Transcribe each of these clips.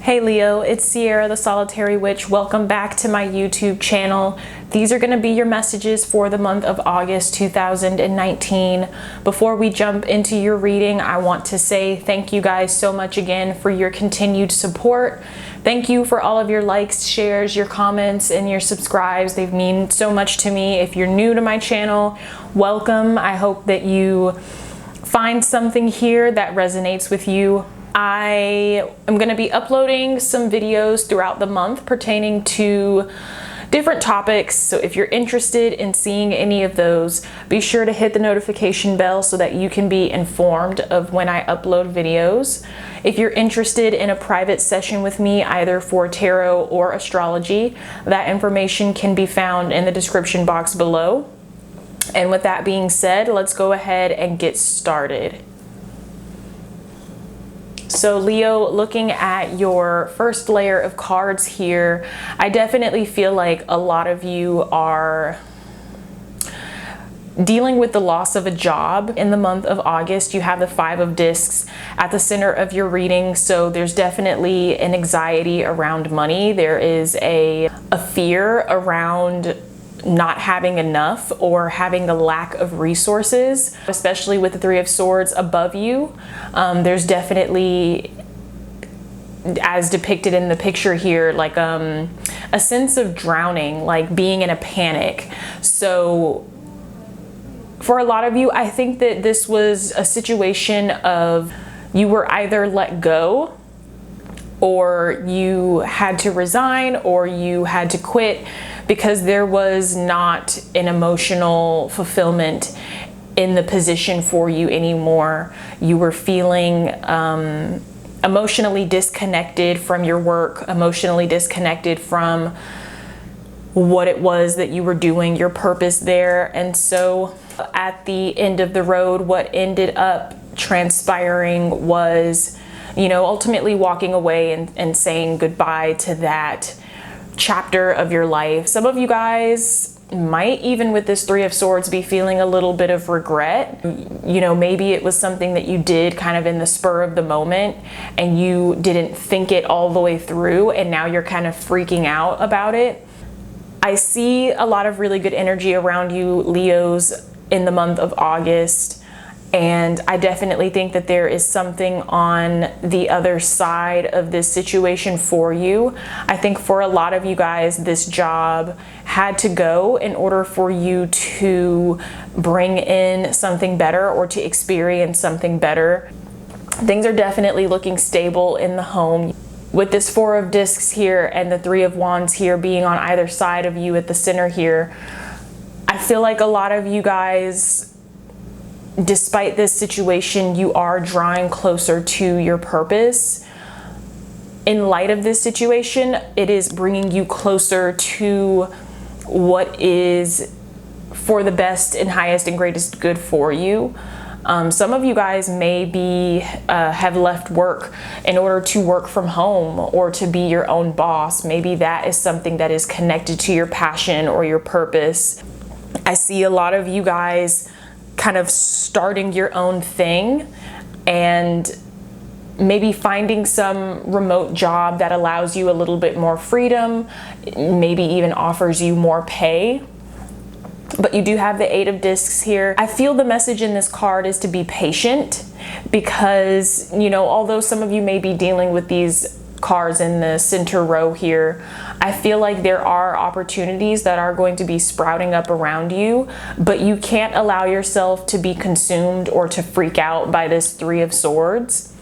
Hey Leo, it's Sierra the Solitary Witch. Welcome back to my YouTube channel. These are going to be your messages for the month of August 2019. Before we jump into your reading, I want to say thank you guys so much again for your continued support. Thank you for all of your likes, shares, your comments, and your subscribes. They mean so much to me. If you're new to my channel, welcome. I hope that you find something here that resonates with you. I am going to be uploading some videos throughout the month pertaining to different topics. So if you're interested in seeing any of those, be sure to hit the notification bell so that you can be informed of when I upload videos. If you're interested in a private session with me, either for tarot or astrology, that information can be found in the description box below. And with that being said, let's go ahead and get started. So Leo, looking at your first layer of cards here, I definitely feel like a lot of you are dealing with the loss of a job in the month of August. You have the Five of Discs at the center of your reading, so there's definitely an anxiety around money. There is a fear around not having enough or having a lack of resources, especially with the Three of Swords above you. There's definitely, as depicted in the picture here, like a sense of drowning, like being in a panic. So for a lot of you, I think that this was a situation of you were either let go, or you had to resign, or you had to quit because there was not an emotional fulfillment in the position for you anymore. You were feeling emotionally disconnected from your work, emotionally disconnected from what it was that you were doing, your purpose there. And so at the end of the road, what ended up transpiring was, you know, ultimately walking away and saying goodbye to that chapter of your life. Some of you guys might, even with this Three of Swords, be feeling a little bit of regret. You know, maybe it was something that you did kind of in the spur of the moment and you didn't think it all the way through, and now you're kind of freaking out about it. I see a lot of really good energy around you, Leos, in the month of August. And I definitely think that there is something on the other side of this situation for you. I think for a lot of you guys, this job had to go in order for you to bring in something better or to experience something better. Things are definitely looking stable in the home. With this Four of Discs here and the Three of Wands here being on either side of you at the center here, I feel like a lot of you guys, despite this situation, you are drawing closer to your purpose. In light of this situation, it is bringing you closer to what is for the best and highest and greatest good for you. Some of you guys maybe have left work in order to work from home or to be your own boss. Maybe that is something that is connected to your passion or your purpose. I see a lot of you guys kind of starting your own thing and maybe finding some remote job that allows you a little bit more freedom, maybe even offers you more pay. But you do have the Eight of Discs here. I feel the message in this card is to be patient because, you know, although some of you may be dealing with these cards in the center row here, I feel like there are opportunities that are going to be sprouting up around you, but you can't allow yourself to be consumed or to freak out by this Three of Swords.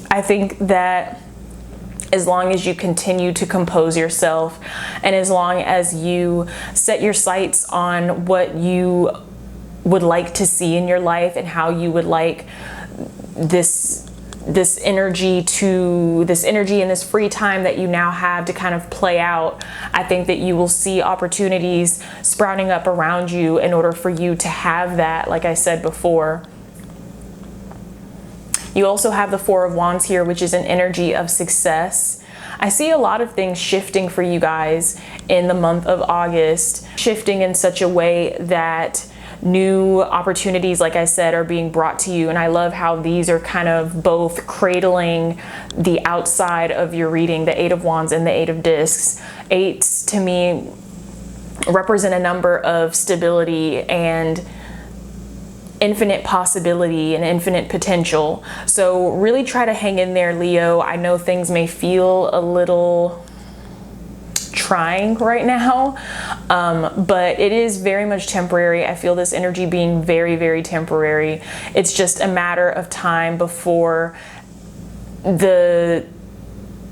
I think that as long as you continue to compose yourself and as long as you set your sights on what you would like to see in your life and how you would like this energy and this free time that you now have to kind of play out, I think that you will see opportunities sprouting up around you in order for you to have that, like I said before. You also have the Four of Wands here, which is an energy of success. I see a lot of things shifting for you guys in the month of August, shifting in such a way that New opportunities, like I said, are being brought to you. And I love how these are kind of both cradling the outside of your reading, the Eight of Wands and the Eight of Discs. Eights to me represent a number of stability and infinite possibility and infinite potential. So really try to hang in there, Leo. I know things may feel a little trying right now, but it is very much temporary. I feel this energy being very, very temporary. It's just a matter of time before the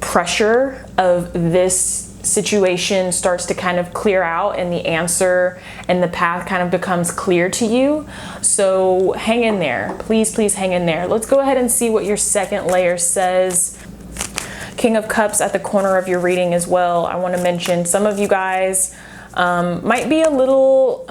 pressure of this situation starts to kind of clear out and the answer and the path kind of becomes clear to you. So hang in there. Please, please hang in there. Let's go ahead and see what your second layer says. King of Cups at the corner of your reading as well. I want to mention some of you guys might be a little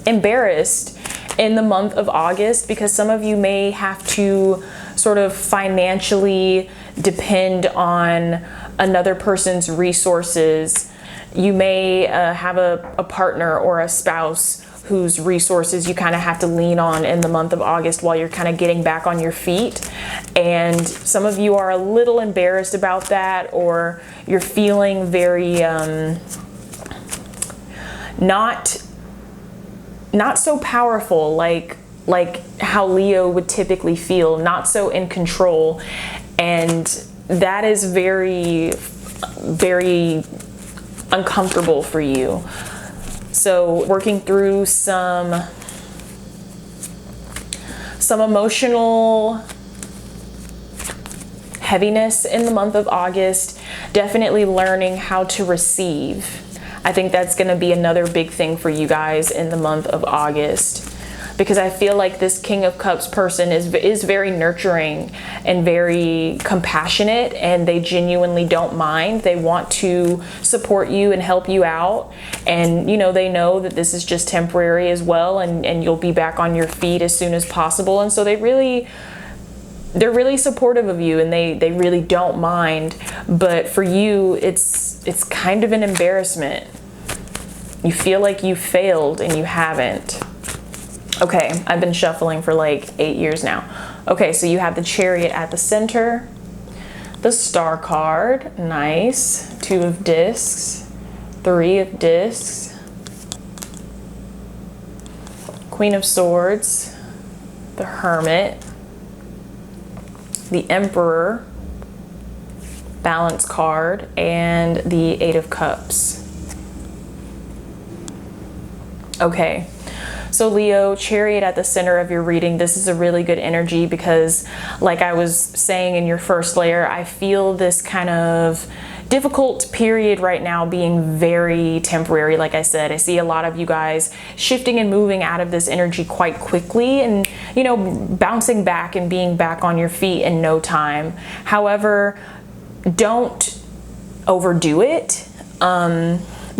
embarrassed in the month of August because some of you may have to sort of financially depend on another person's resources. You may have a partner or a spouse whose resources you kind of have to lean on in the month of August while you're kind of getting back on your feet. And some of you are a little embarrassed about that, or you're feeling very not so powerful, like how Leo would typically feel, not so in control. And that is very, very uncomfortable for you. So working through some emotional heaviness in the month of August, definitely learning how to receive. I think that's going to be another big thing for you guys in the month of August, because I feel like this King of Cups person is very nurturing and very compassionate, and they genuinely don't mind. They want to support you and help you out. And, you know, they know that this is just temporary as well, and you'll be back on your feet as soon as possible. And so they're really supportive of you, and they really don't mind. But for you, it's kind of an embarrassment. You feel like you failed and you haven't. Okay, I've been shuffling for like 8 years now. Okay, so you have the Chariot at the center, the Star card, nice, Two of Discs, Three of Discs, Queen of Swords, the Hermit, the Emperor, Balance card, and the Eight of Cups. Okay. So Leo, Chariot at the center of your reading, this is a really good energy because, like I was saying in your first layer, I feel this kind of difficult period right now being very temporary. Like I said, I see a lot of you guys shifting and moving out of this energy quite quickly and, you know, bouncing back and being back on your feet in no time. However, don't overdo it.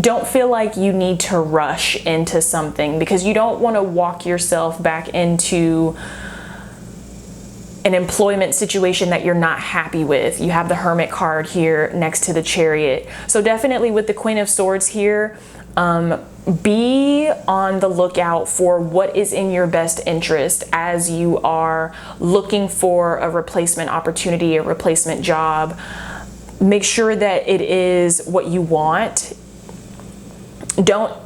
Don't feel like you need to rush into something, because you don't want to walk yourself back into an employment situation that you're not happy with. You have the Hermit card here next to the Chariot. So definitely with the Queen of Swords here, be on the lookout for what is in your best interest as you are looking for a replacement opportunity, a replacement job. Make sure that it is what you want. Don't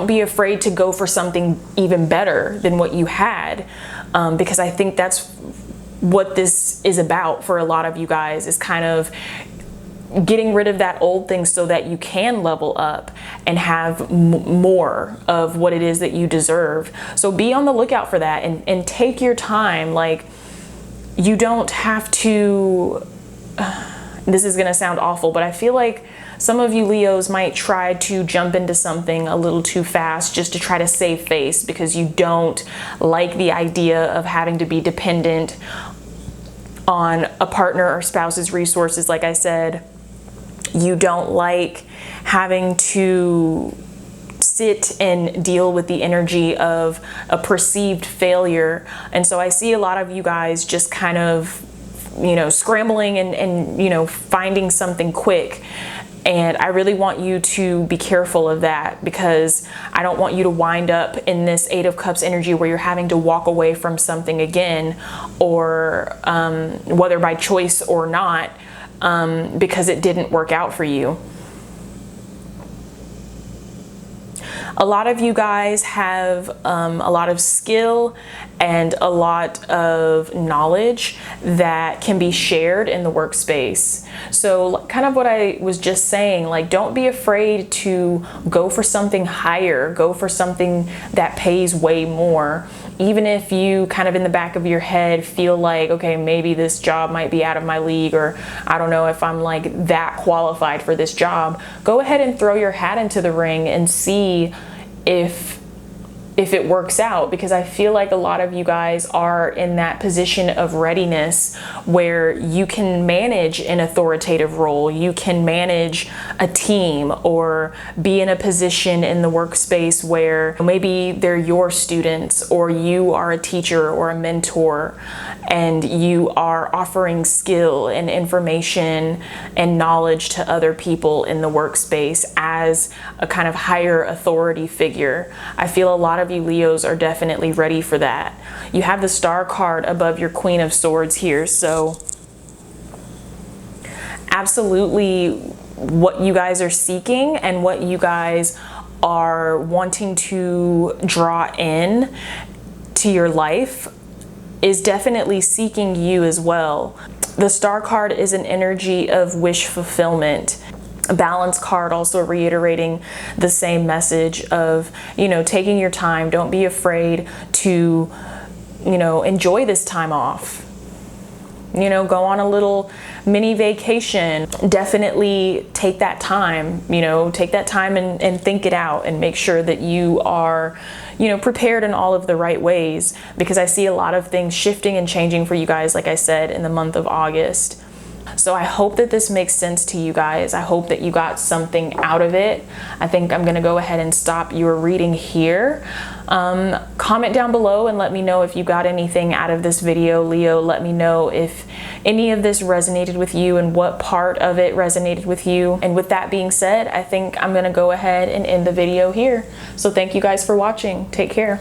be afraid to go for something even better than what you had, because I think that's what this is about for a lot of you guys, is kind of getting rid of that old thing so that you can level up and have more of what it is that you deserve. So be on the lookout for that, and take your time. Like, you don't have to, this is gonna sound awful, but I feel like some of you Leos might try to jump into something a little too fast just to try to save face, because you don't like the idea of having to be dependent on a partner or spouse's resources. Like I said, you don't like having to sit and deal with the energy of a perceived failure. And so I see a lot of you guys just kind of, you know, scrambling and you know, finding something quick. And I really want you to be careful of that, because I don't want you to wind up in this Eight of Cups energy where you're having to walk away from something again, or whether by choice or not, because it didn't work out for you. A lot of you guys have a lot of skill and a lot of knowledge that can be shared in the workspace. So kind of what I was just saying, like, don't be afraid to go for something higher, go for something that pays way more. Even if you kind of in the back of your head feel like, okay, maybe this job might be out of my league, or I don't know if I'm like that qualified for this job, go ahead and throw your hat into the ring and see if it works out, because I feel like a lot of you guys are in that position of readiness where you can manage an authoritative role, you can manage a team, or be in a position in the workspace where maybe they're your students, or you are a teacher or a mentor, and you are offering skill and information and knowledge to other people in the workspace as a kind of higher authority figure. I feel a lot of you Leos are definitely ready for that. You have the Star card above your Queen of Swords here, so absolutely what you guys are seeking and what you guys are wanting to draw in to your life is definitely seeking you as well. The Star card is an energy of wish fulfillment. A Balance card also reiterating the same message of, you know, taking your time. Don't be afraid to, you know, enjoy this time off. You know, go on a little mini vacation. Definitely take that time, you know, take that time and think it out, and make sure that you are, you know, prepared in all of the right ways, because I see a lot of things shifting and changing for you guys, like I said, in the month of August. So I hope that this makes sense to you guys. I hope that you got something out of it. I think I'm gonna go ahead and stop your reading here. Comment down below and let me know if you got anything out of this video, Leo. Let me know if any of this resonated with you and what part of it resonated with you. And with that being said, I think I'm gonna go ahead and end the video here. So thank you guys for watching. Take care.